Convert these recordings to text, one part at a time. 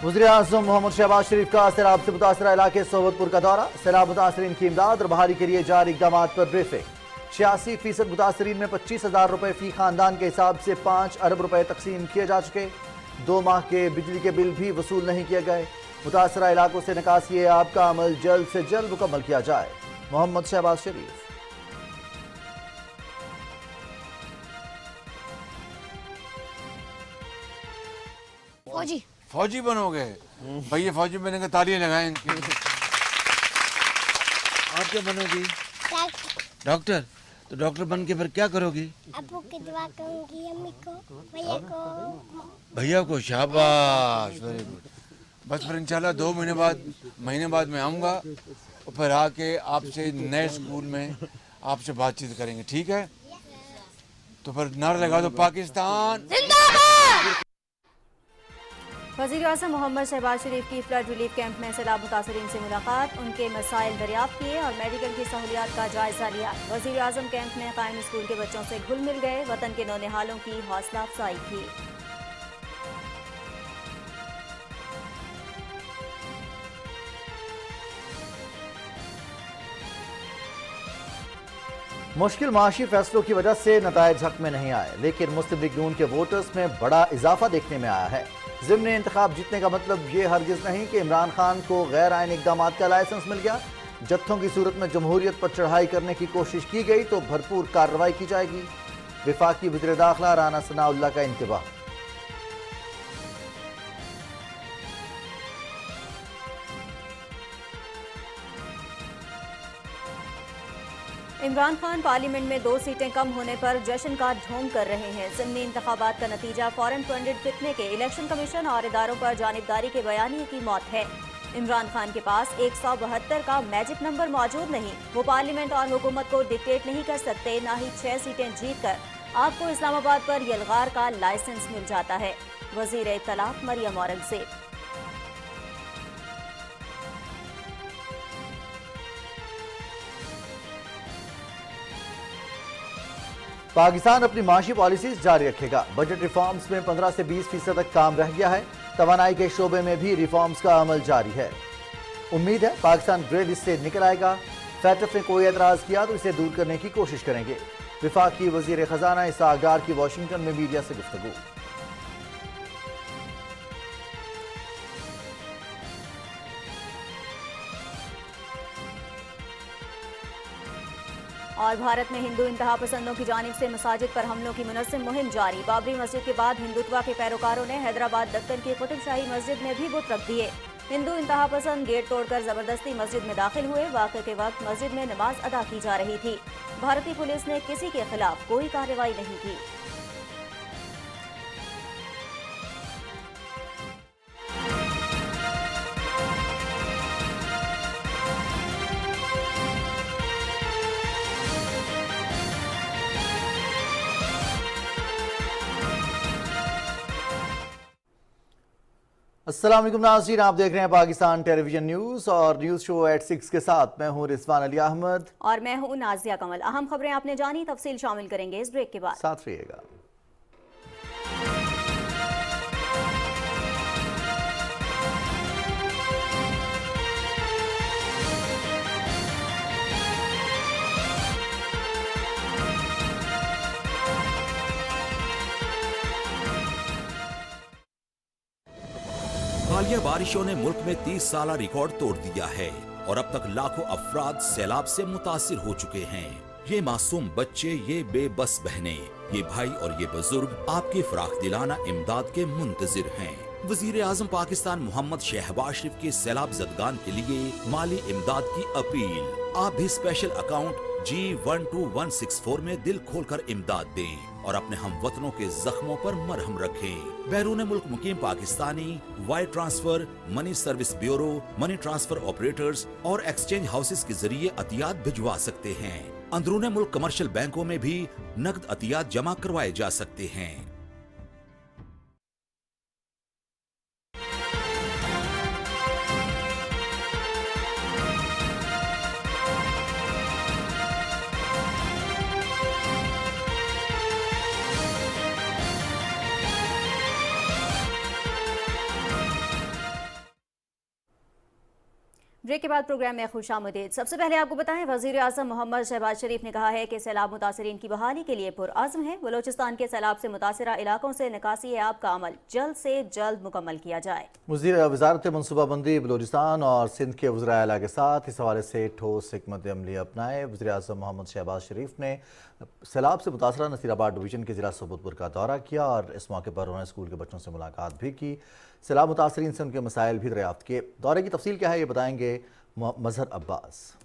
वज़ीर-ए-आज़म मोहम्मद शहबाज शरीफ का सैलाब से मुतासरा इलाके सोबतपुर का दौरा, सैलाब मुतासरीन की इमदाद और बहाली के लिए जारी इक़दामात पर ब्रीफिंग। 86% मुतासरीन में 25,000 रुपये फी खानदान के हिसाब से 5 अरब रुपये तकसीम किए जा चुके। 2 माह के बिजली के बिल भी वसूल नहीं किए गए। मुतासरा इलाकों से निकासी आब का अमल जल्द से जल्द मुकम्मल किया जाए। मोहम्मद शहबाज शरीफ। फौजी बनोगे? भैया फौजी बनने का तालियां लगाएं इनकी। आप क्या बनोगी? डॉक्टर। तो डॉक्टर बन के फिर क्या करोगी? अब्बू की दुआ करूंगी, अम्मी को, भैया को। शाबाश, वेरी गुड। बस फिर इंशाल्लाह 2 महीने बाद मैं आऊँगा और फिर आके आपसे नए स्कूल में आपसे बातचीत करेंगे, ठीक है? तो फिर नारा लगा दो, पाकिस्तान जिंदाबाद। वज़ीर-ए-आज़म मोहम्मद शहबाज शरीफ की फ्लड रिलीफ कैंप में सैलाब मुतासरीन से मुलाकात, उनके मसाइल दरियाफ्त किए और मेडिकल की सहूलियात का जायजा लिया। वज़ीर-ए-आज़म कैंप में कायम स्कूल के बच्चों से घुल मिल गए, वतन के नौनिहालों की हौसला अफजाई की। मुश्किल माशी फैसलों की वजह से नतायज हक में नहीं आए, लेकिन मुस्लिम लीग नून के वोटर्स में बड़ा इजाफा देखने में आया है। ज़िम्न इंतखाब जीतने का मतलब ये हरगिज नहीं कि इमरान खान को गैर आईनी इक़दामात का लाइसेंस मिल गया। जत्थों की सूरत में जमहूरियत पर चढ़ाई करने की कोशिश की गई तो भरपूर कार्रवाई की जाएगी। वफाकी वज़ीर दाखिला राना सनाउल्लाह का इंतबाह। इमरान खान पार्लियामेंट में 2 सीटें कम होने पर जश्न का ढोंग कर रहे हैं। ज़िमनी इंतखाबात का नतीजा फॉरेन फंडेड फितने के इलेक्शन कमीशन और इदारों पर जानिबदारी के बयानिए की मौत है। इमरान खान के पास 172 का मैजिक नंबर मौजूद नहीं। वो पार्लियामेंट और हुकूमत को डिक्टेट नहीं कर सकते, ना ही 6 सीटें जीत कर आपको इस्लामाबाद पर यलगार का लाइसेंस मिल जाता है। वज़ीर इत्तलात मरियम औरंगज़ेब। पाकिस्तान अपनी माशी पॉलिसीज जारी रखेगा। बजट रिफॉर्म्स में 15 से 20% तक काम रह गया है। तवानाई के शोबे में भी रिफॉर्म्स का अमल जारी है। उम्मीद है पाकिस्तान ग्रे लिस्ट से निकल आएगा। फैटफ ने कोई एतराज किया तो इसे दूर करने की कोशिश करेंगे। वफाकी वजीर खजाना इसहाक डार की वाशिंगटन में मीडिया से गुफ्तगू। और भारत में हिंदू इंतहा पसंदों की जानिब से मसाजिद पर हमलों की मुनज़्ज़म मुहिम जारी। बाबरी मस्जिद के बाद हिंदुत्वा के पैरोकारों ने हैदराबाद दक्कन की कुतुब शाही मस्जिद में भी बुत रख दिए। हिंदू इंतहा पसंद गेट तोड़कर जबरदस्ती मस्जिद में दाखिल हुए। वाक़े के वक्त मस्जिद में नमाज अदा की जा रही थी। भारतीय पुलिस ने किसी के खिलाफ कोई कार्रवाई नहीं की। अस्सलाम वालेकुम नाज़रीन, आप देख रहे हैं पाकिस्तान टेलीविजन न्यूज़ और न्यूज़ शो एट 6 के साथ मैं हूं रिजवान अली अहमद और मैं हूं नाज़िया कमल। अहम खबरें आपने जानी, तफसील शामिल करेंगे इस ब्रेक के बाद। साथ रहिएगा। हालिया बारिशों ने मुल्क में 30 साला रिकॉर्ड तोड़ दिया है और अब तक लाखों अफराद सैलाब से मुतासिर हो चुके हैं। ये मासूम बच्चे, ये बेबस बहनें, ये भाई और ये बुजुर्ग आपकी फराख दिलाना इमदाद के मुंतजिर हैं। वजीर आजम पाकिस्तान मोहम्मद शहबाज शरीफ के सैलाब ज़दगान के लिए माली इमदाद की अपील। आप भी स्पेशल अकाउंट G12164 में दिल खोलकर इमदाद दें और अपने हमवतनों के जख्मों पर मरहम रखें। बैरून मुल्क मुकीम Pakistani wire transfer, money service bureau, money transfer operators और एक्सचेंज हाउसेस के जरिए अतियात भिजवा सकते हैं। अंदरूनी मुल्क कमर्शियल बैंकों में भी नकद अतियात जमा करवाए जा सकते हैं। ब्रेक के बाद प्रोग्राम में खुशामदीद। सबसे पहले आपको बताएं, वजीर आजम मोहम्मद शहबाज शरीफ ने कहा है कि सैलाब मुतासरीन की बहाली के लिए पुरअज़्म है। बलोचिस्तान के सैलाब से मुतासरा इलाकों से निकासी आब का अमल जल्द से जल्द मुकम्मल किया जाए। वज़ारत मनसूबाबंदी बलोचिस्तान और सिंध के वज़राए आला के साथ इस हवाले से ठोस हिकमत अमली अपनाए। वज़ीर आज़म मोहम्मद शहबाज शरीफ ने सैलाब से मुतासरा नसीराबाद डिवीज़न के ज़िला सोबतपुर का दौरा किया और इस मौके पर उन्होंने स्कूल के बच्चों से मुलाकात भी की। सैलाब मुतासरीन से उनके मसाइल भी दरियाफ्त किए। दौरे की तफसील क्या है ये बताएंगे मजहर अब्बास।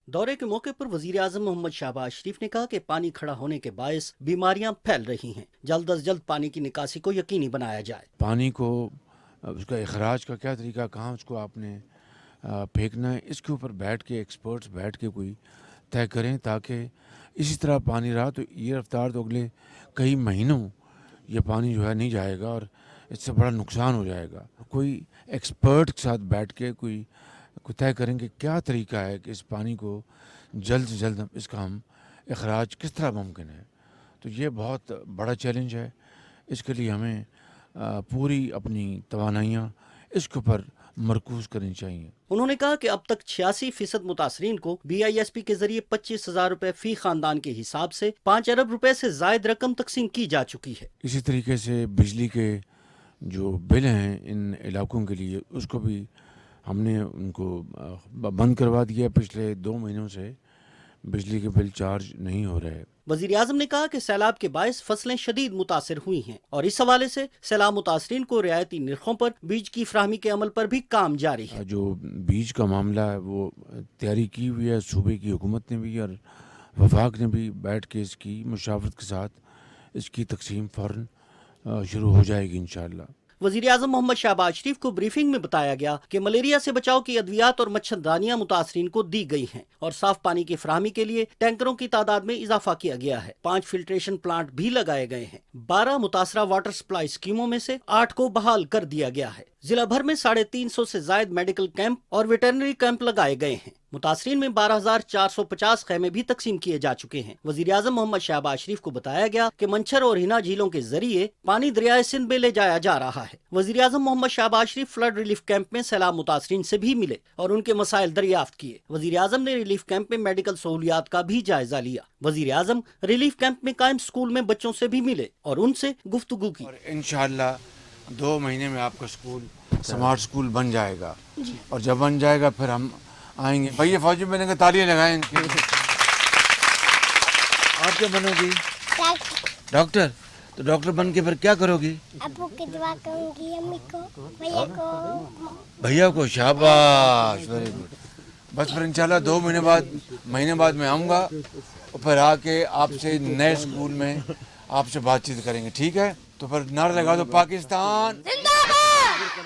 दौरे के मौके पर वजीर आज़म मोहम्मद शहबाज शरीफ ने कहा कि पानी खड़ा होने के बायस बीमारियां फैल रही हैं। जल्द अज जल्द पानी की निकासी को यकीनी बनाया जाए। पानी को उसका इखराज का क्या तरीका, कहाँ उसको आपने फेंकना है, इसके ऊपर बैठ के एक्सपर्ट्स बैठ के कोई तय करें, ताकि इसी तरह पानी रहा तो ये रफ्तार तो अगले कई महीनों ये पानी जो है नहीं जाएगा और इससे बड़ा नुकसान हो जाएगा। कोई एक्सपर्ट के साथ बैठ के कोई तय करेंगे क्या तरीका है कि इस पानी को जल्द से जल्द इसका हम इखराज किस तरह मुमकिन है। तो ये बहुत बड़ा चैलेंज है। इसके लिए हमें पूरी अपनी तवानाइयाँ इसके ऊपर मरकूज करनी चाहिए। उन्होंने कहा कि अब तक 86% मुतासरीन को BISP के जरिए 25,000 रुपए फी खानदान के हिसाब से 5 अरब रुपए से जायद रकम तकसीम की जा चुकी है। इसी तरीके से बिजली के जो बिल हैं इन इलाकों के लिए उसको भी हमने उनको बंद करवा दिया। पिछले 2 महीनों से बिजली के बिल चार्ज नहीं हो रहे। वजीर आज़म ने कहा कि सैलाब के बायस फसलें शदीद मुतासर हुई हैं और इस हवाले से सैलाब मुतासरीन को रियायती निर्खों पर बीज की फराहमी के अमल पर भी काम जारी है। जो बीज का मामला है वो तैयारी की हुई है, सूबे की हुकूमत ने भी और वफाक ने भी बैठ के इसकी मुशावरत के साथ इसकी तकसीम फ़ौरन शुरू हो जाएगी इंशाअल्लाह। वज़ीर आज़म मोहम्मद शहबाज शरीफ को ब्रीफिंग में बताया गया कि मलेरिया से बचाव की अद्वियात और मच्छरदानियां मुतासरीन को दी गई हैं और साफ पानी की फराहमी के लिए टैंकरों की तादाद में इजाफा किया गया है। 5 फिल्ट्रेशन प्लांट भी लगाए गए हैं। 12 मुतासरा वाटर सप्लाई स्कीमों में से 8 को बहाल कर दिया गया है। जिला भर में 350 से जायद मेडिकल कैंप और वेटरनरी कैंप लगाए गए हैं। मुतासरीन में 12,450 खैमे भी तकसीम किए जा चुके हैं। वज़ीर आज़म मोहम्मद शहबाज शरीफ को बताया गया कि मंछर और हिना झीलों के जरिए पानी दरियाए सिंध में ले जाया जा रहा है। वज़ीर आज़म मोहम्मद शहबाज शरीफ फ्लड रिलीफ कैंप में सैलाब मुतासरीन से भी मिले और उनके मसाइल दरियाफ्त किए। वज़ीर आज़म ने रिलीफ कैंप में मेडिकल सहूलियात का भी जायजा लिया। वज़ीर आज़म रिलीफ कैंप में कायम स्कूल में बच्चों से भी मिले और उनसे गुफ्तगू की। इंशाअल्लाह 2 महीने में आपका स्कूल स्मार्ट स्कूल बन जाएगा और जब बन जाएगा फिर हम आएंगे। भैया फौजी मैंने तालियां लगाएं। आप क्या बनोगी? डॉक्टर। तो डॉक्टर बन के फिर क्या करोगी? अबू की दुआ करूंगी, अम्मी को, भैया को। शाबाश, वेरी गुड। बस फिर इंशाल्लाह 2 महीने बाद मैं आऊँगा और फिर आके आपसे नए स्कूल में आपसे बातचीत करेंगे, ठीक है? तो फिर नारा लगा दो पाकिस्तान जिंदाबाद।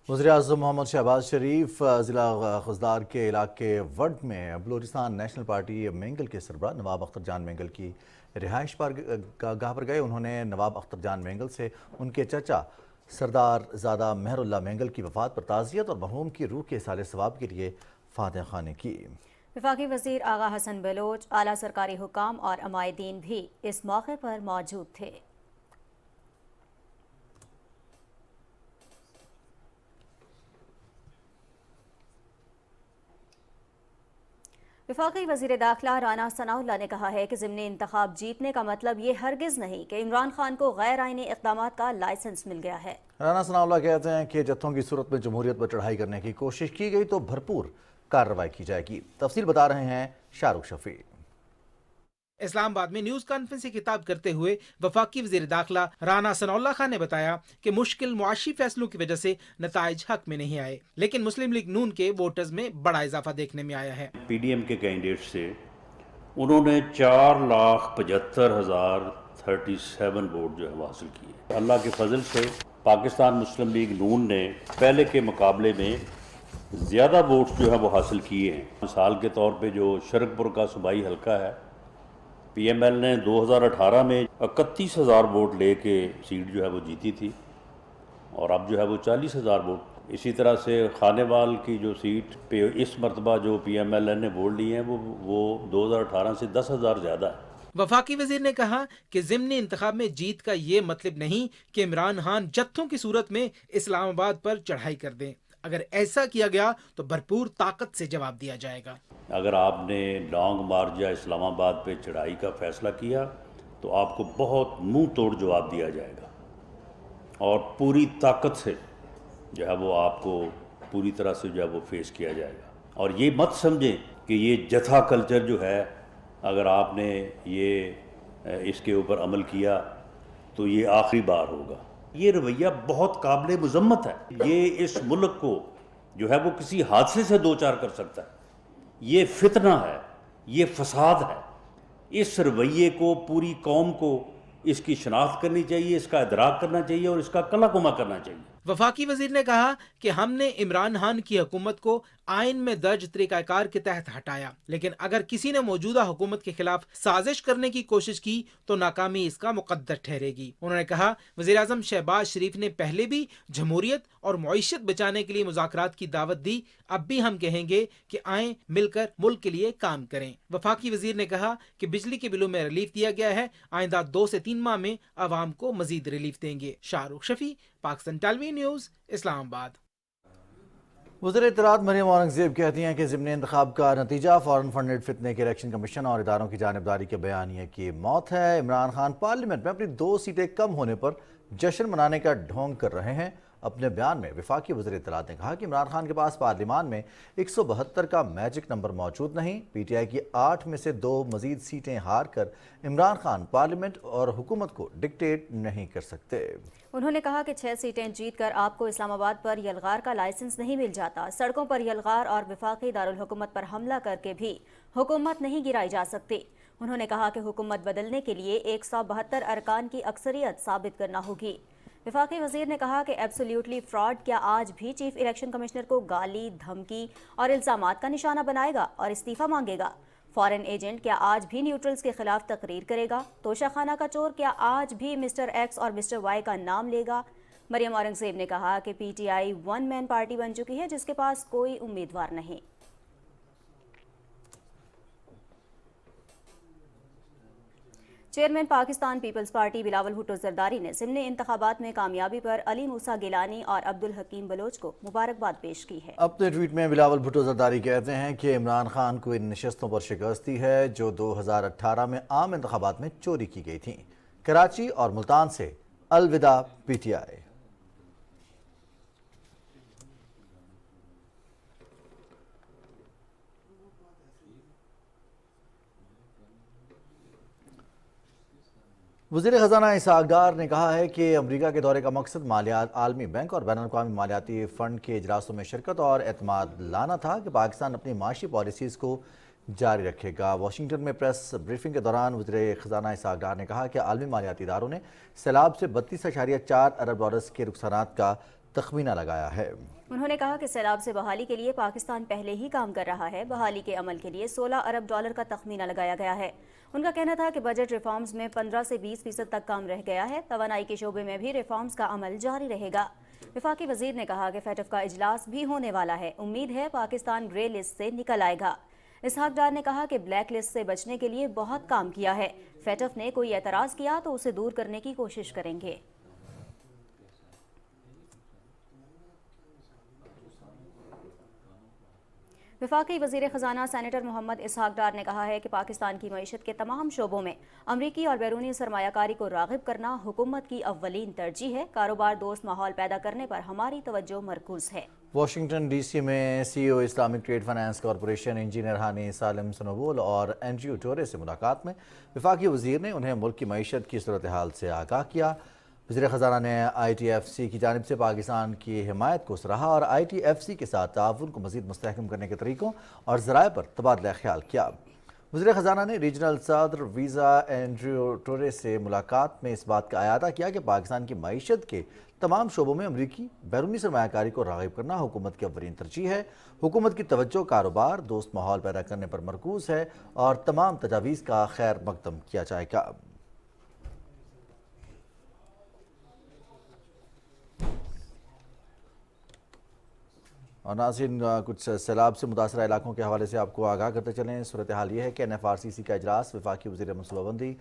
वज़ीर आज़म मोहम्मद शहबाज शरीफ ज़िला खुजदार के इलाके वर्ड में बलूचिस्तान नेशनल पार्टी मेंगल के सरबराह नवाब अख्तर जान मेंगल की रिहाइश पर गाह पर गए। उन्होंने नवाब अख्तर जान मेंगल से उनके चचा सरदार ज़ादा मेहरुल्लाह मेंगल की वफ़ात पर ताज़ियत और मरहूम की रूह के साले सवाब के लिए फातिहा ख़्वानी की। वफाकी वज़ीर आगा हसन बलोच, आला सरकारी हुकाम और अमायदीन भी इस मौके पर मौजूद थे। वफाकी वज़ीर दाखिला राना सनाउल्लाह ने कहा है कि ज़िमनी इंतखाब जीतने का मतलब ये हरगिज़ नहीं कि इमरान खान को गैर आईनी इक़दामात का लाइसेंस मिल गया है। राना सनाउल्लाह कहते हैं कि जत्थों की सूरत में जमहूरियत पर चढ़ाई करने की कोशिश की गई तो भरपूर कार्रवाई की जाएगी। तफसील बता रहे हैं शाहरुख शफी। इस्लामाबाद में न्यूज कॉन्फ्रेंस से खिताब करते हुए वफाकी वज़ीर दाखिला राना सनाउल्लाह खान ने बताया कि मुश्किल मुआशी फैसलों की वजह से नताइज हक में नहीं आए, लेकिन मुस्लिम लीग नून के वोटर्स में बड़ा इजाफा देखने में आया है। PDM के कैंडिडेट से उन्होंने 4,75,037 वोट जो है वो हासिल किए। अल्लाह के फजल से पाकिस्तान मुस्लिम लीग नून ने पहले के मुकाबले में ज़्यादा वोट जो है वो हासिल किए हैं। मिसाल के तौर पे जो शरकपुर का सूबाई हल्का है, PML ने 2018 में 31,000 वोट लेके सीट जो है वो जीती थी और अब जो है वो 40,000 वोट। इसी तरह से खानेवाल की जो सीट पे इस मरतबा जो PML ने वोट लिए हैं वो 2018 से 10,000 ज़्यादा है। वफाकी वजीर ने कहा कि ज़िमनी इंतखाब में जीत का ये मतलब नहीं कि इमरान खान जत्थों की सूरत में इस्लामाबाद पर चढ़ाई कर दें। अगर ऐसा किया गया तो भरपूर ताकत से जवाब दिया जाएगा। अगर आपने लॉन्ग मार्च या इस्लामाबाद पे चढ़ाई का फैसला किया तो आपको बहुत मुंह तोड़ जवाब दिया जाएगा और पूरी ताकत से जो है वो आपको पूरी तरह से जो है वो फेस किया जाएगा। और ये मत समझें कि ये जथा कल्चर जो है, अगर आपने ये इसके ऊपर अमल किया तो ये आखिरी बार होगा। ये रवैया बहुत काबिल मजम्मत है। ये इस मुल्क को जो है वो किसी हादसे से दो चार कर सकता है। ये फितना है, ये फसाद है। इस रवैये को पूरी कौम को इसकी शनाख्त करनी चाहिए, इसका इदराक करना चाहिए और इसका कलाकुमा करना चाहिए। वफाकी वजीर ने कहा कि हमने इमरान खान की हुकूमत को आइन में दर्ज तरीकाकार के तहत हटाया, लेकिन अगर किसी ने मौजूदा हुकूमत के खिलाफ साजिश करने की कोशिश की तो नाकामी इसका मुकद्दर ठहरेगी। उन्होंने कहा, वजीर आज़म शहबाज शरीफ ने पहले भी जमहूरियत और मईशत बचाने के लिए मुज़ाकरात की दावत दी, अब भी हम कहेंगे कि आएं मिलकर मुल्क के लिए काम करें। वफाकी वजीर ने कहा कि बिजली के बिलों में रिलीफ दिया गया है, आइंदा 2 से 3 माह में आवाम को मजीद रिलीफ देंगे। Shahrukh Shafi, Pakistan television news, Islamabad. वज़ीर इत्तलाआत मरियम औरंगज़ेब कहती हैं कि ज़िमनी इंतखाब का नतीजा फॉरेन फंडेड फितने के इलेक्शन कमीशन और इदारों की जानिबदारी के बयानिए की मौत है। इमरान खान पार्लियामेंट में अपनी 2 सीटें कम होने पर जश्न मनाने का ढोंग कर रहे हैं। अपने बयान में वफाकी वज़ीर इत्तलाआत ने कहा कि इमरान खान के पास पार्लियामान में 172 का मैजिक नंबर मौजूद नहीं। PTI की 8 में से 2 मजीद सीटें हार कर इमरान खान पार्लियामेंट और हुकूमत को डिक्टेट नहीं कर सकते। उन्होंने कहा कि 6 सीटें जीतकर आपको इस्लामाबाद पर यलगार का लाइसेंस नहीं मिल जाता। सड़कों पर यलगार और वफाकी दारुल हुकूमत पर हमला करके भी हुकूमत नहीं गिराई जा सकती। उन्होंने कहा कि हुकूमत बदलने के लिए 172 अरकान की अक्सरियत साबित करना होगी। वफाकी वजीर ने कहा कि एब्सोल्यूटली फ्रॉड क्या आज भी चीफ इलेक्शन कमिश्नर को गाली, धमकी और इल्जामात का निशाना बनाएगा और इस्तीफा मांगेगा? फॉरेन एजेंट क्या आज भी न्यूट्रल्स के खिलाफ तकरीर करेगा? तोशाखाना का चोर क्या आज भी मिस्टर एक्स और मिस्टर वाई का नाम लेगा? मरियम औरंगज़ेब ने कहा कि PTI 1 मैन पार्टी बन चुकी है जिसके पास कोई उम्मीदवार नहीं। Chairman Pakistan peoples party Bilawal Bhutto Zardari ने ज़िमनी इंतखाबात में कामयाबी पर अली मूसा गिलानी और अब्दुल हकीम बलोच को मुबारकबाद पेश की है। अपने ट्वीट में बिलावल भुट्टो जरदारी कहते हैं कि इमरान खान को इन नशस्तों पर शिकस्त दी है जो 2018 में आम इंतखाबात में चोरी की गई थी। कराची और मुल्तान से अलविदा PTI। वज़ीर ख़ज़ाना इसहाक़ डार ने कहा है कि अमरीका के दौरे का मकसद मालियात, आलमी बैंक और बैनुल-अक़वामी मालियाती फ़ंड के इजलासों में शिरकत और एतमाद लाना था कि पाकिस्तान अपनी माशी पॉलिसीज़ को जारी रखेगा। वाशिंगटन में प्रेस ब्रीफिंग के दौरान वज़ीर ख़ज़ाना इसहाक़ डार ने कहा कि आलमी मालियाती इदारों ने सैलाब से 32.4 अरब डॉलर्स के नुकसानात का तखमीना लगाया है। उन्होंने कहा कि सैलाब से बहाली के लिए पाकिस्तान पहले ही काम कर रहा है। बहाली के अमल के लिए 16 अरब डॉलर का तखमीना लगाया गया है। उनका कहना था कि बजट रिफॉर्म्स में 15 से 20% तक काम रह गया है। तवानाई के शोबे में भी रिफॉर्म्स का अमल जारी रहेगा। वफाकी वजीर ने कहा कि FATF का इजलास भी होने वाला है। उम्मीद है पाकिस्तान ग्रे लिस्ट से निकल आएगा। इसहाक़ डार ने कहा कि ब्लैक लिस्ट से बचने के लिए बहुत काम किया है। FATF ने कोई एतराज़ किया तो उसे दूर करने की कोशिश करेंगे। वफाकी वज़ीर ख़ज़ाना सेनेटर मोहम्मद इसहाक़ डार ने कहा है कि पाकिस्तान की मईशत के तमाम शोबों में अमरीकी और बैरूनी सरमायाकारी को राग़िब करना हुकूमत की अव्वलीन तरजीह है। कारोबार दोस्त माहौल पैदा करने पर हमारी तवज्जो मरकूज़ है। वाशिंगटन DC में CEO Islamic trade finance corporation engineer Hani Salim Sonbol और एंड्रयू टोरे से मुलाकात में वफाकी वज़ीर ने उन्हें मुल्क की मईशत की सूरत हाल से आगाह किया। वज़ीर ख़ज़ाना ने ITFC की जानिब से पाकिस्तान की हिमायत को सराहा और ITFC के साथ ताउन को मज़ीद मुस्तहकम करने के तरीक़ों और ज़राए पर तबादला ख्याल किया। वज़ीर ख़ज़ाना ने रीजनल सदर वीज़ा एंड्रयू टोरे से मुलाकात में इस बात का अयादा किया कि पाकिस्तान की मईशत के तमाम शोबों में अमरीकी बैरूनी सरमायाकारी को राग़िब करना हुकूमत की अव्वलीन तरजीह है। हुकूमत की तवज्जो कारोबार दोस्त माहौल पैदा करने पर मरकूज़ है और तमाम तजावीज़ का खैर मकदम किया जाएगा। और नाज़रीन, कुछ सैलाब से मुतासरा इलाकों के हवाले से आपको आगाह करते चलें। सूरत हाल ये है कि NFRCC का इजलास वफाकी वज़ीर मनसूबाबंदी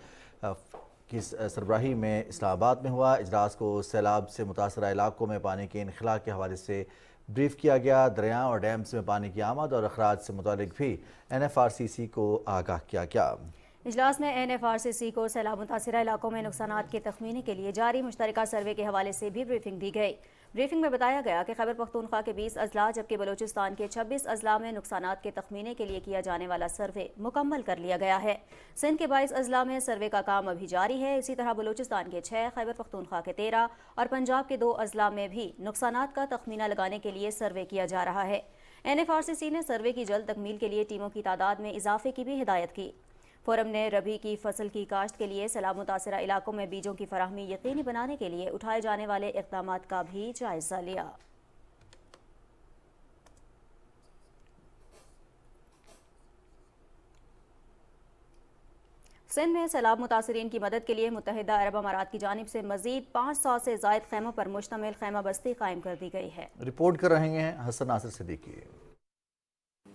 की सरबराही में इस्लामाबाद में हुआ। इजलास को सैलाब से मुतासरा इलाकों में पानी के इनखला के हवाले से ब्रीफ किया गया। दरिया और डैम्स में पानी की आमद और अखराज से मुतालिक भी NFRCC को आगाह किया गया। इजलास में NFRCC को सैलाब मुतासिरा इलाकों में नुकसानात के तखमीने के लिए जारी मुश्तरका सर्वे के हवाले से भी ब्रीफिंग दी गई। ब्रीफिंग में बताया गया कि खैबर पख्तूनख्वा के 20 अजला जबकि बलूचिस्तान के 26 अजला में नुकसानात के तखमीने के लिए किया जाने वाला सर्वे मुकम्मल कर लिया गया है। सिंध के 22 अजला में सर्वे का काम अभी जारी है। इसी तरह बलूचिस्तान के 6, खैबर पख्तूनख्वा के 13 और पंजाब के 2 अजला में भी नुकसानात का तखमीना लगाने के लिए सर्वे किया जा रहा है। NFRCC ने सर्वे की जल्द तकमील के लिए टीमों की तादाद में इजाफे की भी हिदायत की। फोरम ने रबी की फसल की काश्त के लिए सैलाब मुतासिरा इलाकों में बीजों की फराहमी यकीनी बनाने के लिए उठाए जाने वाले इक़दामात का भी जायजा लिया। सिंध में सैलाब मुतासरीन की मदद के लिए मुत्तहिदा अरब अमारात की जानिब से मजीद 500 से ज़ायद खैमों पर मुश्तमिल खैमा बस्ती कायम कर दी गई है। रिपोर्ट कर रहे हैं हसन नासिर सिद्दीकी।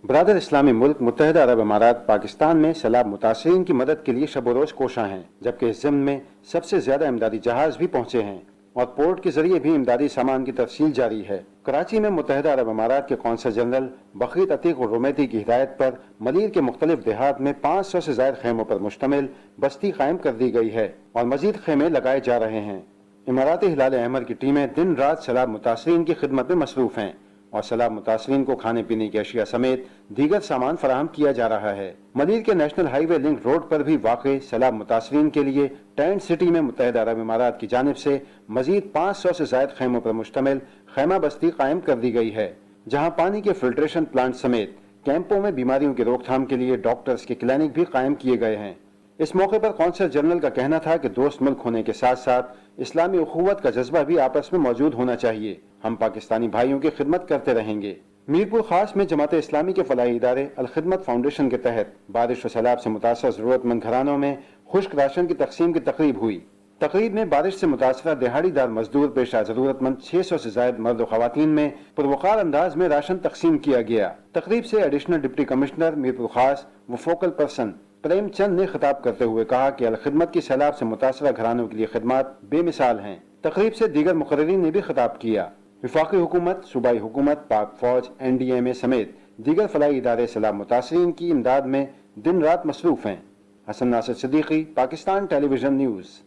ब्रादर इस्लामी मुल्क मुत्तहिदा अरब अमारात पाकिस्तान में सैलाब मुतासरीन की मदद के लिए शब रोज़ कोशां हैं, जबकि इस ज़िम्न में सबसे ज़्यादा इमदादी जहाज़ भी पहुँचे हैं और पोर्ट के जरिए भी इमदादी सामान की तफसील जारी है। कराची में मुत्तहिदा अरब अमारात के कौंसल जनरल बखीत अतीक और रुमैती की हिदायत पर मलीर के मुख्तलिफ देहात में 500 से ज़ायद खैमों पर मुश्तमिल बस्ती कायम कर दी गई है और मजीद खेमे लगाए जा रहे हैं। इमाराती हिलाल अहमर की टीमें दिन रात सैलाब मुतासरीन की खिदमत में मसरूफ़ हैं और सैलाब मुतासरीन को खाने पीने की अशिया समेत दीगर सामान फराहम किया जा रहा है। मलीर के नेशनल हाईवे लिंक रोड पर भी वाक़ई सैलाब मुतासरीन के लिए टेंट सिटी में मुत्तहिदा अरब अमारात की जानिब से मजीद 500 से ज़ायद खैमों पर मुश्तमिल खैमा बस्ती कायम कर दी गई है, जहाँ पानी के फिल्ट्रेशन प्लांट समेत कैंपों में बीमारियों की रोकथाम के लिए डॉक्टर्स के क्लिनिक भी कायम किए गए हैं। इस मौके पर कौंसल जनरल का कहना था कि दोस्त मुल्क होने के साथ साथ इस्लामी उखुवत का जज्बा भी आपस में मौजूद होना चाहिए। हम पाकिस्तानी भाइयों की खिदमत करते रहेंगे। मीरपुर खास में जमात इस्लामी के फलाही इदारे अल खिदमत फाउंडेशन के तहत बारिश और सैलाब से मुतासर जरूरतमंद घरानों में खुश्क राशन की तकसीम की तकरीब हुई। तकरीब में बारिश से मुतासरा दिहाड़ीदार मजदूर पेशा जरूरतमंद 600 से ज्यादा मर्द और खवातीन में पुरवकार अंदाज में राशन तकसीम किया गया। तकरीब से एडिशनल डिप्टी कमिश्नर मीरपुर खास व फोकल पर्सन प्रेमचंद ने खिताब करते हुए कहा कि अल खिदमत की सैलाब से मुतासरा घरानों के लिए खिदमत बेमिसाल हैं। तकरीब से दीगर मुकर्रीरीन ने भी खिताब किया। विफाकी हुकूमत, सूबाई हुकूमत, पाक फौज, NDMA समेत दीगर फलाही इदारे सैलाब मुतासरीन की इमदाद में दिन रात मसरूफ हैं। Hasan Nasir Siddiqui, Pakistan television news.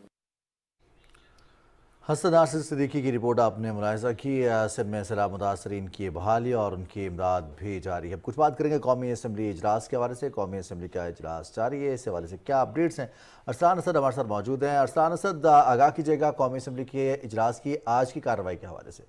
हसन नासिर सिद्दीकी की रिपोर्ट आपने मुलाहिजा की। सिंध में सैलाब मुतासरीन की बहाली और उनकी इमदाद भी जारी है। कुछ बात करेंगे कौमी असम्बली इजलास के हवाले से। कौमी असम्बली का इजलास जारी है, इस हवाले से क्या अपडेट्स हैं? अरसलान असद हमारे साथ मौजूद हैं। अरसलान असद, आगाह कीजिएगा कौमी असम्बली के इजलास की आज की कार्रवाई के हवाले से।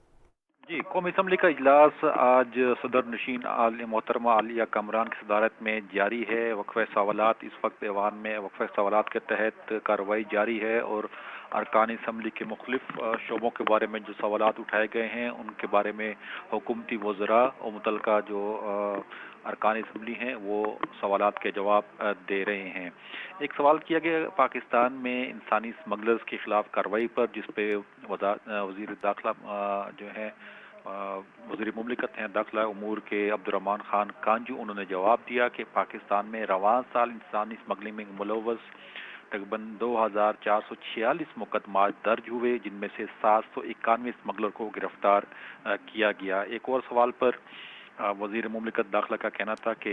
जी, कौमी असम्बली का इजलास आज सदर नशीन मोहतरमा आलिया कमरान की सदारत में जारी है। वक्फ़े सवालात इस वक्त ऐवान में वक्फ़े सवालात के तहत कार्रवाई जारी है और अरकान असम्बली के मुख्तलिफ शोबों के बारे में जो सवालात उठाए गए हैं उनके बारे में हुकूमती वज़रा और मुतल्लिका जो अरकान असम्बली हैं वो सवालात के जवाब दे रहे हैं। एक सवाल किया गया पाकिस्तान में इंसानी स्मगलर्स के खिलाफ कार्रवाई पर, जिस पे वज़ीर दाखिला जो है वज़ीर मुमलिकत हैं दाखिला उमूर के अब्दुर्रहमान खान कांजू, उन्होंने जवाब दिया कि पाकिस्तान में रवां साल इंसानी स्मगलिंग में मुलव्वस तकरीबन 2446 मुकदमा दर्ज हुए, जिनमें से 791 स्मगलर को गिरफ्तार किया गया। एक और सवाल पर वज़ीर मुमलिकत दाखिला का कहना था कि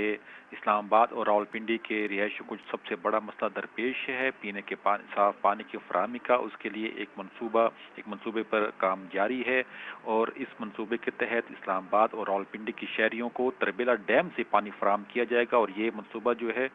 इस्लामाबाद और रावलपिंडी के रिहायशियों को सबसे बड़ा मसला दरपेश है पीने के साफ पानी की फराहमी का। उसके लिए एक मंसूबे पर काम जारी है और इस मंसूबे के तहत इस्लामाबाद और रावलपिंडी की शहरियों को तरबेला डैम से पानी फराहम किया जाएगा और ये मंसूबा जो है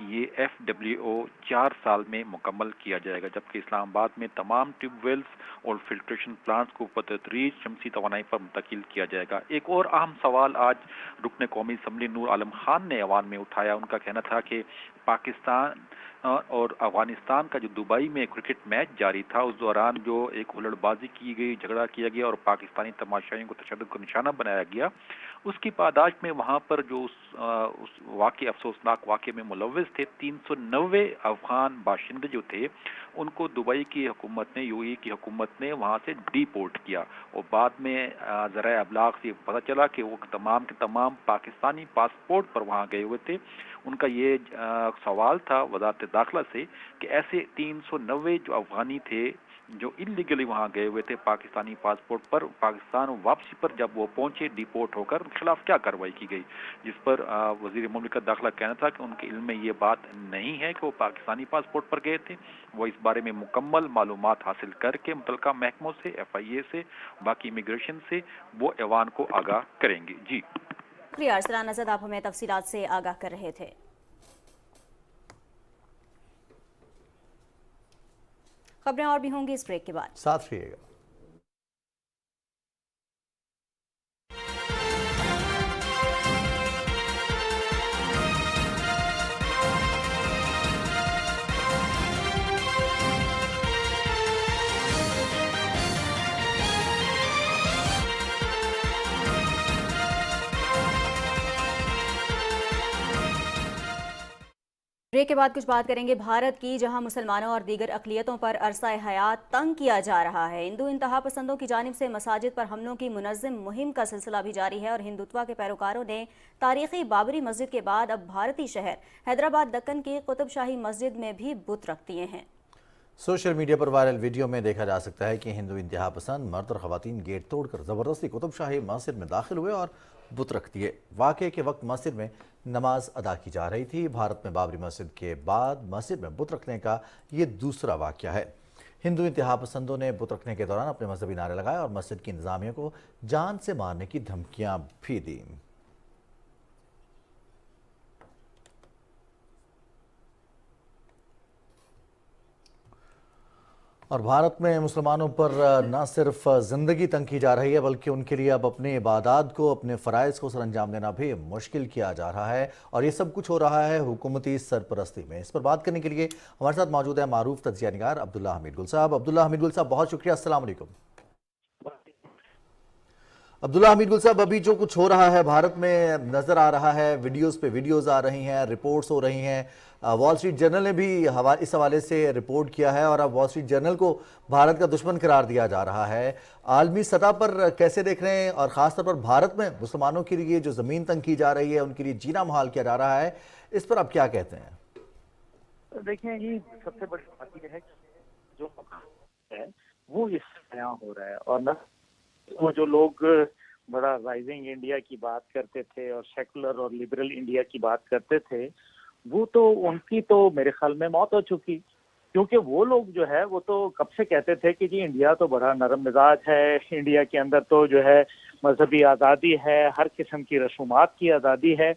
ये FWO 4 साल में मुकम्मल किया जाएगा, जबकि इस्लामाबाद में तमाम ट्यूबवेल्स और फिल्ट्रेशन प्लांट्स को बतदरीज शमसी तवानाई पर मुंतकिल किया जाएगा। एक और अहम सवाल आज रुकन कौमी असम्बली नूर आलम खान ने ऐवान में उठाया। उनका कहना था कि पाकिस्तान और अफगानिस्तान का जो दुबई में क्रिकेट मैच जारी था उस दौरान जो एक हुल्लड़बाजी की गई, झगड़ा किया गया और पाकिस्तानी तमाशाइयों को तशद्दुद का निशाना बनाया गया, उसकी पादाश में वहाँ पर जो उस वाक़े अफसोसनाक वाक़े में मुलव्वस थे 390 अफगान बाशिंदे जो थे उनको दुबई की हुकूमत ने UAE की हुकूमत ने वहाँ से डिपोर्ट किया और बाद में ज़राए अबलाग से पता चला कि वो तमाम के तमाम पाकिस्तानी पासपोर्ट पर वहाँ गए हुए थे। उनका ये सवाल था वज़ारत दाखिला से कि ऐसे 390 जो अफगानी थे जो इलीगली वहाँ गए हुए थे पाकिस्तानी पासपोर्ट पर, पाकिस्तान वापसी पर जब वो पहुंचे डिपोर्ट होकर, उनके खिलाफ क्या कार्रवाई की गई, जिस पर वजीर मुमलिकत दाखिला कहना था कि उनके इल्म में ये बात नहीं है कि वो पाकिस्तानी पासपोर्ट पर गए थे। वो इस बारे में मुकम्मल मालूमात हासिल करके मुतलका महकमों से, FIA से, बाकी इमिग्रेशन से वो ऐवान को आगाह करेंगे। जी शुक्रिया अरसलान असद, आप हमें तफसीलात से आगाह कर रहे थे। खबरें और भी होंगी इस ब्रेक के बाद, साथ रहिएगा। ब्रेक के बाद कुछ बात करेंगे भारत की, जहां मुसलमानों और दीगर अक़लियतों पर अरसा हयात तंग किया जा रहा है। हिंदू इंतहा पसंदों की जानिब से मसाजिद पर हमलों की मुनज़्ज़म मुहिम का सिलसिला भी जारी है और हिंदुत्वा के पैरोकारों ने तारीखी बाबरी मस्जिद के बाद अब भारतीय शहर हैदराबाद दक्कन की कुतुब शाही मस्जिद में भी बुत रख दिए हैं। सोशल मीडिया पर वायरल वीडियो में देखा जा सकता है कि हिंदू इंतहा पसंद मर्द और ख़वातीन गेट तोड़कर ज़बरदस्ती कुतुब शाही मस्जिद में दाखिल हुए और बुत रख दिए। वाक़े के वक्त मस्जिद में नमाज अदा की जा रही थी। भारत में बाबरी मस्जिद के बाद मस्जिद में बुत रखने का ये दूसरा वाक़या है। हिंदू इंतहा पसंदों ने बुत रखने के दौरान अपने मजहबी नारे लगाए और मस्जिद की इंतज़ामिया को जान से मारने की धमकियां भी दी। और भारत में मुसलमानों पर न सिर्फ ज़िंदगी तंग की जा रही है बल्कि उनके लिए अब अपने इबादत को, अपने फ़राइज़ को सरअंजाम देना भी मुश्किल किया जा रहा है और ये सब कुछ हो रहा है हुकूमती सरपरस्ती में। इस पर बात करने के लिए हमारे साथ मौजूद है मारूफ तज्ज़िया निगार अब्दुल्ला हमीद गुल साहब। अब्दुल्ला हमीद गुल साहब, बहुत शुक्रिया। अस्सलाम वालेकुम। अब्दुल्ला हमीद गुल साहब, अभी जो कुछ हो रहा है भारत में नज़र आ रहा है, वीडियोस पे वीडियोस आ रही हैं, रिपोर्ट्स हो रही हैं। वॉल स्ट्रीट जर्नल ने भी इस हवाले से रिपोर्ट किया है और अब वॉल स्ट्रीट जर्नल को भारत का दुश्मन करार दिया जा रहा है। आलमी सतह पर कैसे देख रहे हैं और ख़ासतौर पर भारत में मुसलमानों के लिए जो ज़मीन तंग की जा रही है, उनके लिए जीना मुहाल किया जा रहा है, इस पर आप क्या कहते हैं? देखिए, ये सबसे बड़ी बात यह है जो है वो इस यहाँ हो रहा है और न वो जो लोग बड़ा राइजिंग इंडिया की बात करते थे और सेकुलर और लिबरल इंडिया की बात करते थे, वो तो उनकी तो मेरे ख्याल में मौत हो चुकी, क्योंकि वो लोग जो है वो तो कब से कहते थे कि जी इंडिया तो बड़ा नरम मिजाज है, इंडिया के अंदर तो जो है मजहबी आज़ादी है, हर किस्म की रसूमात की आज़ादी है।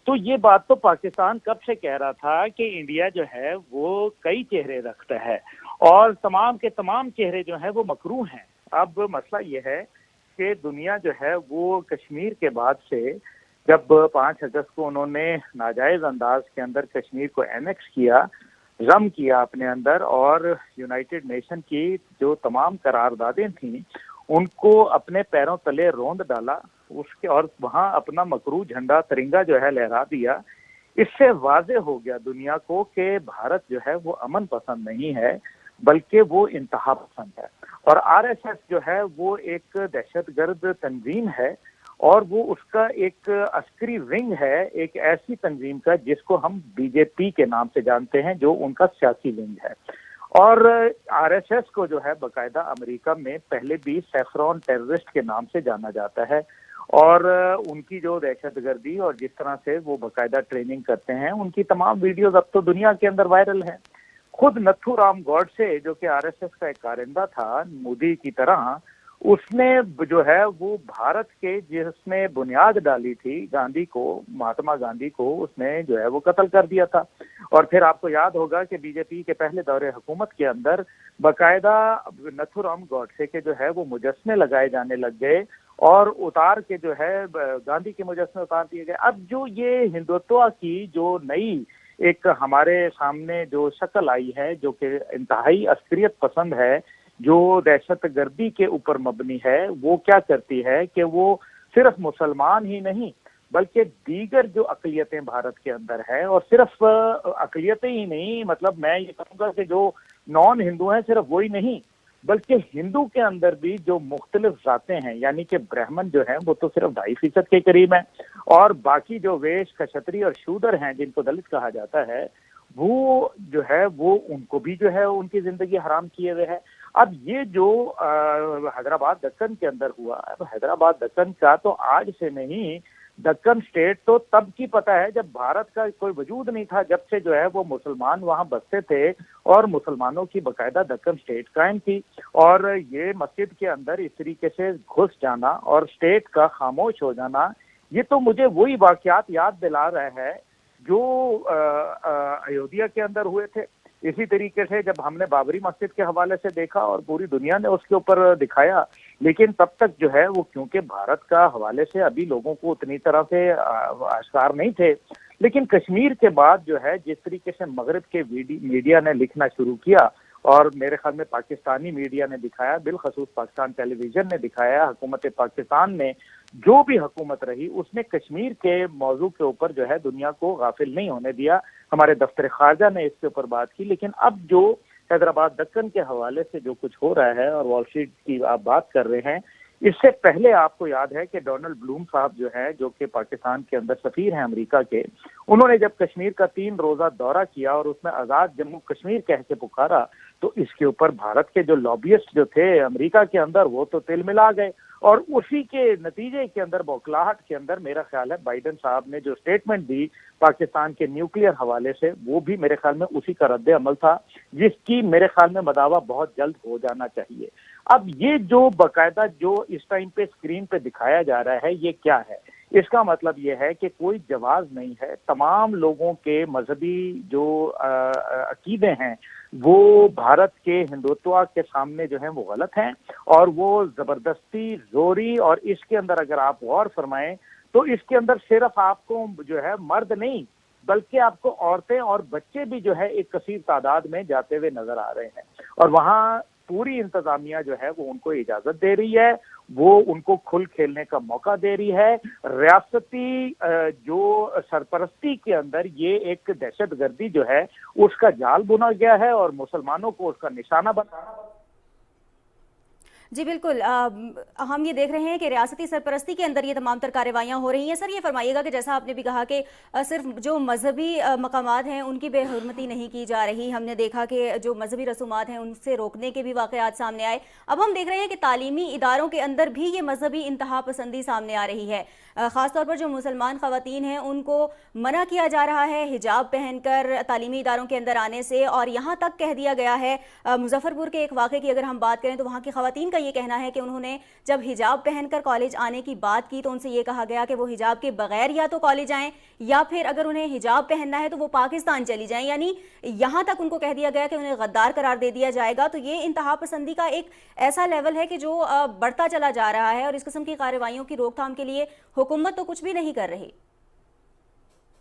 तो ये बात तो पाकिस्तान कब से कह रहा था कि इंडिया जो है वो कई चेहरे रखता है और तमाम के तमाम चेहरे जो है वो मकरूह हैं। अब मसला ये है कि दुनिया जो है वो कश्मीर के बाद से जब 5 अगस्त को उन्होंने नाजायज अंदाज के अंदर कश्मीर को एनेक्स किया, जम किया अपने अंदर और यूनाइटेड नेशन की जो तमाम करारदादें थीं उनको अपने पैरों तले रोंद डाला उसके और वहाँ अपना मकरू झंडा तिरंगा जो है लहरा दिया। इससे वाज़े हो गया दुनिया को कि भारत जो है वो अमन पसंद नहीं है बल्कि वो इंतहा पसंद है और RSS जो है वो एक दहशतगर्द तंजीम है और वो उसका एक अस्करी विंग है, एक ऐसी तंजीम का जिसको हम BJP के नाम से जानते हैं, जो उनका सियासी विंग है। और RSS को जो है बाकायदा अमेरिका में पहले भी सैफरॉन टेररिस्ट के नाम से जाना जाता है और उनकी जो दहशतगर्दी और जिस तरह से वो बाकायदा ट्रेनिंग करते हैं, उनकी तमाम वीडियोज अब तो दुनिया के अंदर वायरल हैं। खुद नथुराम गॉडसे जो कि RSS का एक कारिंदा था मोदी की तरह, उसने जो है वो भारत के जिसने बुनियाद डाली थी गांधी को, महात्मा गांधी को, उसने जो है वो कत्ल कर दिया था। और फिर आपको याद होगा कि BJP के पहले दौरे हुकूमत के अंदर बाकायदा नथुराम गॉडसे के जो है वो मुजस्मे लगाए जाने लग गए और उतार के जो है गांधी के मुजस्मे उतार दिए गए। अब जो ये हिंदुत्व की जो नई एक हमारे सामने जो शक्ल आई है, जो कि इंतहाई अस्करियत पसंद है, जो दहशत गर्दी के ऊपर मबनी है, वो क्या करती है कि वो सिर्फ मुसलमान ही नहीं बल्कि दीगर जो अक़लियतें भारत के अंदर है, और सिर्फ अक़लियतें ही नहीं, मतलब मैं ये कहूँगा कि जो नॉन हिंदू हैं सिर्फ वही नहीं बल्कि हिंदू के अंदर भी जो मुख्तलिफ ज़ातें हैं, यानी कि ब्राह्मण जो हैं वो तो सिर्फ 2.5% के करीब हैं और बाकी जो वैश्य, क्षत्रिय और शूद्र हैं जिनको दलित कहा जाता है, वो जो है वो उनको भी जो है उनकी जिंदगी हराम किए हुए है। اب یہ جو حیدرآباد دکن کے اندر ہوا، اب حیدرآباد دکن کا تو آج سے نہیں، دکن سٹیٹ تو تب کی پتہ ہے جب بھارت کا کوئی وجود نہیں تھا، جب سے جو ہے وہ مسلمان وہاں بستے تھے اور مسلمانوں کی باقاعدہ دکن سٹیٹ قائم تھی. اور یہ مسجد کے اندر اس طریقے سے گھس جانا اور سٹیٹ کا خاموش ہو جانا، یہ تو مجھے وہی واقعات یاد دلا رہا ہے جو ایودھیا کے اندر ہوئے تھے. اسی طریقے سے جب ہم نے بابری مسجد کے حوالے سے دیکھا اور پوری دنیا نے اس کے اوپر دکھایا، لیکن تب تک جو ہے وہ کیونکہ بھارت کا حوالے سے ابھی لوگوں کو اتنی طرح سے آشکار نہیں تھے. لیکن کشمیر کے بعد جو ہے جس طریقے سے مغرب کے میڈیا نے لکھنا شروع کیا، اور میرے خیال میں پاکستانی میڈیا نے دکھایا، بالخصوص پاکستان ٹیلی ویژن نے دکھایا، حکومت پاکستان نے جو بھی حکومت رہی اس نے کشمیر کے موضوع کے اوپر جو ہے دنیا کو غافل نہیں ہونے دیا. ہمارے دفتر خارجہ نے اس کے اوپر بات کی. لیکن اب جو حیدرآباد دکن کے حوالے سے جو کچھ ہو رہا ہے اور وال اسٹریٹ کی آپ بات کر رہے ہیں، اس سے پہلے آپ کو یاد ہے کہ ڈونلڈ بلوم صاحب جو ہیں، جو کہ پاکستان کے اندر سفیر ہیں امریکہ کے، انہوں نے جب کشمیر کا 3 روزہ دورہ کیا اور اس میں آزاد جموں کشمیر کہہ کے پکارا، تو اس کے اوپر بھارت کے جو لابیسٹ جو تھے امریکہ کے اندر وہ تو تل ملا گئے. اور اسی کے نتیجے کے اندر بوکھلاہٹ کے اندر میرا خیال ہے بائیڈن صاحب نے جو سٹیٹمنٹ دی پاکستان کے نیوکلیئر حوالے سے، وہ بھی میرے خیال میں اسی کا رد عمل تھا جس کی میرے خیال میں مداوع بہت جلد ہو جانا چاہیے. اب یہ جو باقاعدہ جو اس ٹائم پہ اسکرین پہ دکھایا جا رہا ہے یہ کیا ہے؟ اس کا مطلب یہ ہے کہ کوئی جواز نہیں ہے. تمام لوگوں کے مذہبی جو عقیدے ہیں وہ بھارت کے ہندوتوا کے سامنے جو ہیں وہ غلط ہیں، اور وہ زبردستی، زوری، اور اس کے اندر اگر آپ غور فرمائیں تو اس کے اندر صرف آپ کو جو ہے مرد نہیں بلکہ آپ کو عورتیں اور بچے بھی جو ہے ایک کثیر تعداد میں جاتے ہوئے نظر آ رہے ہیں. اور وہاں پوری انتظامیہ جو ہے وہ ان کو اجازت دے رہی ہے، وہ ان کو کھل کھیلنے کا موقع دے رہی ہے. ریاستی جو سرپرستی کے اندر یہ ایک دہشت گردی جو ہے اس کا جال بنا گیا ہے اور مسلمانوں کو اس کا نشانہ بنانا. جی بالکل، ہم یہ دیکھ رہے ہیں کہ ریاستی سرپرستی کے اندر یہ تمام تر کارروائیاں ہو رہی ہیں. سر یہ فرمائیے گا کہ جیسا آپ نے بھی کہا کہ صرف جو مذہبی مقامات ہیں ان کی بے حرمتی نہیں کی جا رہی، ہم نے دیکھا کہ جو مذہبی رسومات ہیں ان سے روکنے کے بھی واقعات سامنے آئے. اب ہم دیکھ رہے ہیں کہ تعلیمی اداروں کے اندر بھی یہ مذہبی انتہا پسندی سامنے آ رہی ہے. خاص طور پر جو مسلمان خواتین ہیں ان کو منع کیا جا رہا ہے حجاب پہن کر تعلیمی اداروں کے اندر آنے سے، اور یہاں تک کہہ دیا گیا ہے، مظفر پور کے ایک واقعے کی اگر ہم بات کریں تو وہاں کی خواتین کا یہ کہنا ہے کہ انہوں نے جب حجاب پہن کر کالج آنے کی بات کی تو ان سے یہ کہا گیا کہ وہ حجاب کے بغیر یا تو کالج آئیں، یا پھر اگر انہیں حجاب پہننا ہے تو وہ پاکستان چلی جائیں. یعنی یہاں تک ان کو کہہ دیا گیا کہ انہیں غدار قرار دے دیا جائے گا. تو یہ انتہا پسندی کا ایک ایسا لیول ہے کہ جو بڑھتا چلا جا رہا ہے، اور اس قسم کی کارروائیوں کی روک تھام کے لیے حکومت تو کچھ بھی نہیں کر رہی.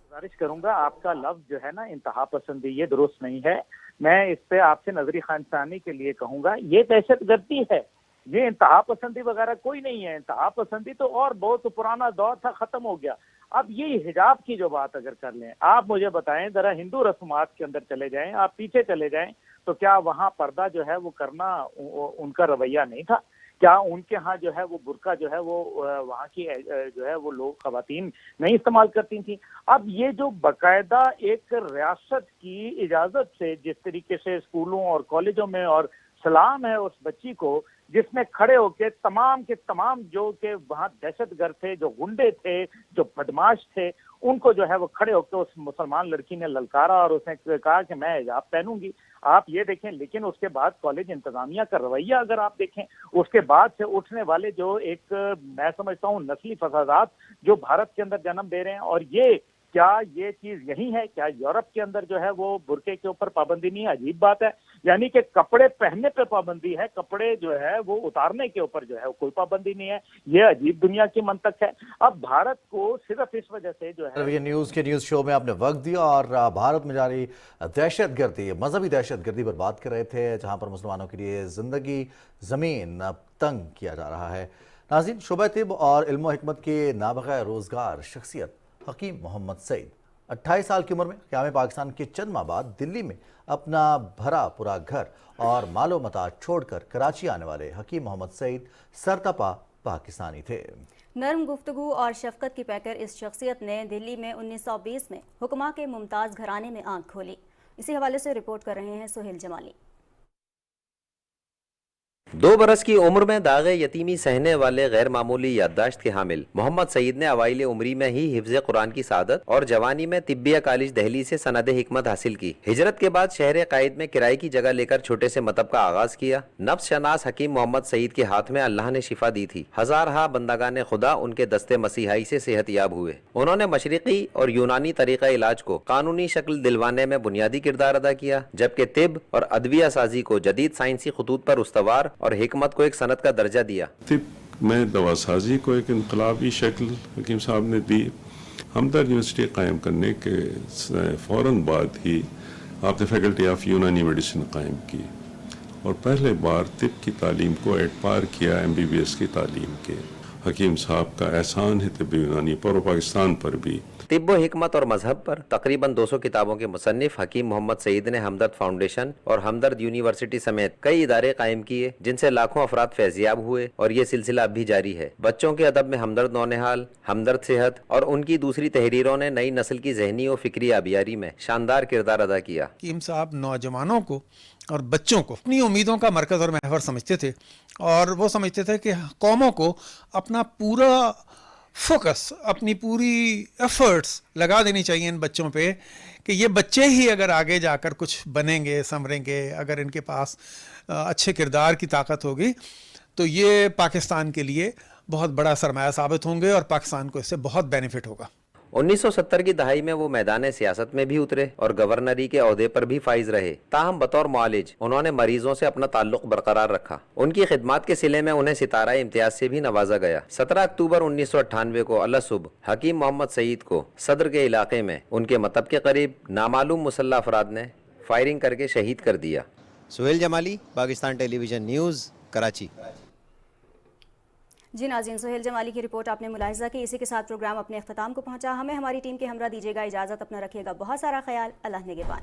گزارش کروں گا، آپ کا لفظ جو ہے نا انتہا پسندی، یہ درست نہیں ہے. میں اس پہ آپ سے نظری خانسانی کے لیے کہوں گا یہ دہشت گردی ہے. یہ انتہا پسندی وغیرہ کوئی نہیں ہے. انتہا پسندی تو اور بہت پرانا دور تھا، ختم ہو گیا. اب یہ حجاب کی جو بات اگر کر لیں، آپ مجھے بتائیں ذرا ہندو رسومات کے اندر چلے جائیں، آپ پیچھے چلے جائیں، تو کیا وہاں پردہ جو ہے وہ کرنا ان کا رویہ نہیں تھا؟ کیا ان کے ہاں جو ہے وہ برقع جو ہے وہ وہاں کی جو ہے وہ لوگ خواتین نہیں استعمال کرتی تھیں؟ اب یہ جو باقاعدہ ایک ریاست کی اجازت سے جس طریقے سے اسکولوں اور کالجوں میں اور سلام ہے اس بچی کو، جس میں کھڑے ہو کے تمام کے تمام جو کہ وہاں دہشت گرد تھے، جو غنڈے تھے، جو بدماش تھے، ان کو جو ہے وہ کھڑے ہو کے اس مسلمان لڑکی نے للکارا اور اس نے کہا کہ میں حجاب پہنوں گی. آپ یہ دیکھیں. لیکن اس کے بعد کالج انتظامیہ کا رویہ اگر آپ دیکھیں، اس کے بعد سے اٹھنے والے جو ایک میں سمجھتا ہوں نسلی فسادات جو بھارت کے اندر جنم دے رہے ہیں، اور کیا یہ چیز یہی ہے؟ کیا یورپ کے اندر جو ہے وہ برقعے کے اوپر پابندی نہیں ہے؟ عجیب بات ہے. یعنی کہ کپڑے پہننے پہ پابندی ہے، کپڑے جو ہے وہ اتارنے کے اوپر جو ہے کوئی پابندی نہیں ہے. یہ عجیب دنیا کی منطق ہے. اب بھارت کو صرف اس وجہ سے جو ہے نیوز کے نیوز شو میں آپ نے وقت دیا اور بھارت میں جاری دہشت گردی، مذہبی دہشت گردی پر بات کر رہے تھے، جہاں پر مسلمانوں کے لیے زندگی زمین تنگ کیا جا رہا ہے. ناظرین، شعبہ طب اور علم و حکمت کے نابغہ روزگار شخصیت حکیم محمد سعید 28 سال کی عمر میں قیام پاکستان کے چند ماہ بعد دلی میں اپنا بھرا پورا گھر اور مال و متاع چھوڑ کر کراچی آنے والے حکیم محمد سعید سرتپا پاکستانی تھے. نرم گفتگو اور شفقت کی پیکر اس شخصیت نے دلی میں 1920 میں حکما کے ممتاز گھرانے میں آنکھ کھولی. اسی حوالے سے رپورٹ کر رہے ہیں سہیل جمالی. 2 बरस की उम्र में दागे यतीमी सहने वाले गैर मामूली याददाश्त के हामिल मोहम्मद सईद ने अवाइल उमरी में ही हिफ्ज़ कुरान की सादत और जवानी में तिब्बिया कॉलेज दहली से सनद हिकमत हासिल की। हिजरत के बाद शहर कायद में किराए की जगह लेकर छोटे से मतब का आगाज किया। नफ्स शनास हकीम मोहम्मद सईद के हाथ में अल्लाह ने शिफा दी थी। हजारहा बंदागाने खुदा उनके दस्ते मसीहाई से सेहतयाब हुए। उन्होंने मशरिकी और यूनानी तरीका इलाज को कानूनी शक्ल दिलवाने में बुनियादी किरदार अदा किया, जबकि तिब और अदविया साजी को जदीद साइंसी खतूत पर उस्तवार और हिकमत को एक सनत का दर्जा दिया। तिब में दवासाजी को एक इनकलाबी शक्ल हकीम साहब ने दी। हमदर्द यूनिवर्सिटी कायम करने के फ़ौरन बाद ही आपने फैकल्टी ऑफ यूनानी मेडिसिन कायम की और पहले बार तिब की तालीम को एट पार किया MBBS की तालीम के। हकीम साहब का एहसान है तिब यूनानी पर और पाकिस्तान पर भी। तिब्बो हिकमत और मजहब पर तकरीबन 200 किताबों के मुसन्निफ हकीम मोहम्मद सईद ने हमदर्द फाउंडेशन और हमदर्द यूनिवर्सिटी समेत कई इदारे कायम किए, जिनसे लाखों अफराद फैजियाब हुए और ये सिलसिला अब भी जारी है। बच्चों के अदब में हमदर्द नौनिहाल, हमदर्द सेहत और उनकी दूसरी तहरीरों ने नई नस्ल की जहनी और फिक्री आबियारी में शानदार किरदार अदा किया। हकीम साहब नौजवानों को और बच्चों को अपनी उम्मीदों का मरकज़ और महवर समझते थे और वो समझते थे कि कौमों को अपना पूरा फोकस, अपनी पूरी एफर्ट्स लगा देनी चाहिए इन बच्चों पे कि ये बच्चे ही अगर आगे जाकर कुछ बनेंगे, संवरेंगे, अगर इनके पास अच्छे किरदार की ताकत होगी तो ये पाकिस्तान के लिए बहुत बड़ा सरमाया साबित होंगे और पाकिस्तान को इससे बहुत बेनिफिट होगा। 1970 की दहाई में वो मैदान सियासत में भी उतरे और गवर्नरी के ओहदे पर भी फाइज रहे। ताहम बतौर मुआलिज उन्होंने मरीजों से अपना ताल्लुक बरकरार रखा। उनकी खिदमत के सिले में उन्हें सितारा इम्तियाज से भी नवाजा गया। 17 अक्टूबर 1998 को अल्लाह सुबह हकीम मोहम्मद सईद को सदर के इलाके में उनके मतब के करीब नामालूम मुसल्लह अफराद ने फायरिंग करके शहीद कर दिया। Suhail Jamali, Pakistan television news, Karachi. जी नाज़रीन, सुहेल जमाली की रिपोर्ट आपने मुलाहिज़ा की। इसी के साथ प्रोग्राम अपने अख्ताम को पहुंचा। हमें हमारी टीम के हमरा दीजिएगा इजाज़त। अपना रखिएगा बहुत सारा ख्याल। अल्लाह निगहबान।